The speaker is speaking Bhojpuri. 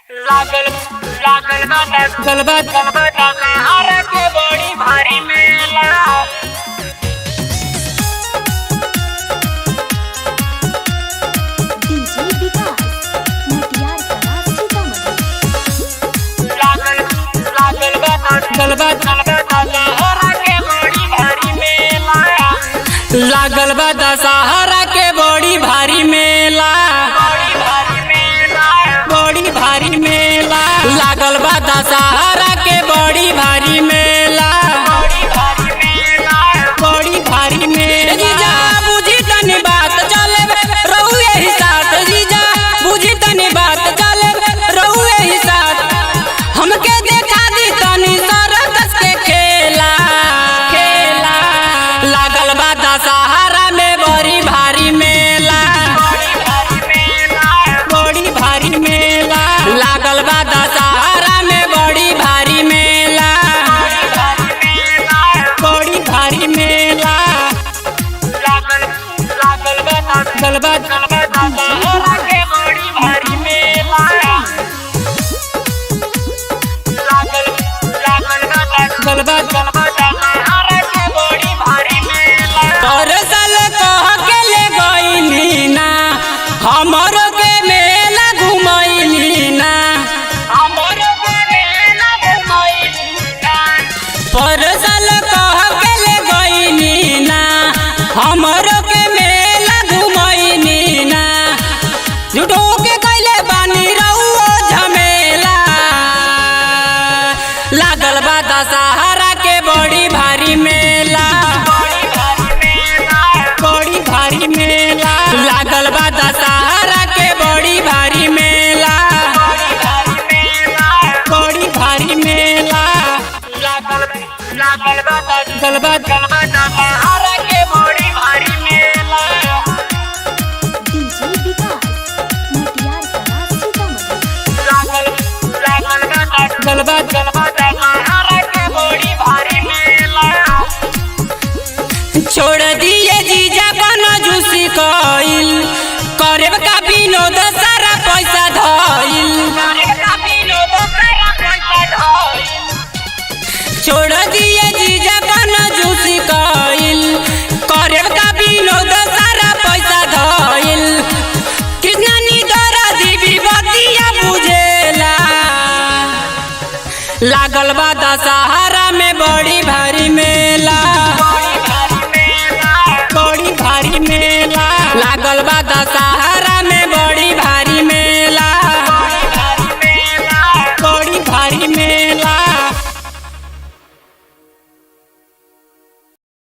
लागल दशहरा के बड़ी भारी मेला। डीजे विकास मटियार कला सीतामढ़ी। लागल बा दशहरा के बड़ी भारी मेला। बड़ी भारी मेला लागल बा दशहरा के बड़ी भारी मेला। बड़ी भारी मेला जीजा बुझी तनी बात चले रहुए ही साथ। जीजा बुझी तनी बात चले रहुए ही साथ। हमके देखा दी तनी सरकस के खेला। लागल बा दशहरा में बड़ी भारी मेला। बड़ी भारी मेला लागल बा दशहरा में बड़ी भारी मेला। बड़ी भारी मेला लागल बा दशहरा के बड़ी भारी मेला। लागल बा दशहरा के बड़ी भारी मेला। दरअसल कह के ले गइली ना हमरो के मेला घुमैली ना। परसल कह के ले गइली ना हमरो के मेला घुमैली ना। झूठो के कैले बानी रहुओ झमेला। लागल बा दशहरा के बड़ी भारी मेला। बड़ी भारी मेला लागल बा दशहरा के बड़ी भारी मेला। बड़ी भारी मेला लागल बा दशहरा के बड़ी भारी मेला। डीजे विकास मटियार कला सीतामढ़ी। लागल बा दशहरा के बड़ी भारी मेला। छोड़ दिए जीजा बन जूसी कइल करेब का विनोद सारा पैसा धइल। छोड़ दिए जीजा बन जूसी कइल करेब का विनोद सारा पैसा धइल। कृष्णा निदरा देवी बतिया बुझेला। लागल बा दशहरा में बड़ी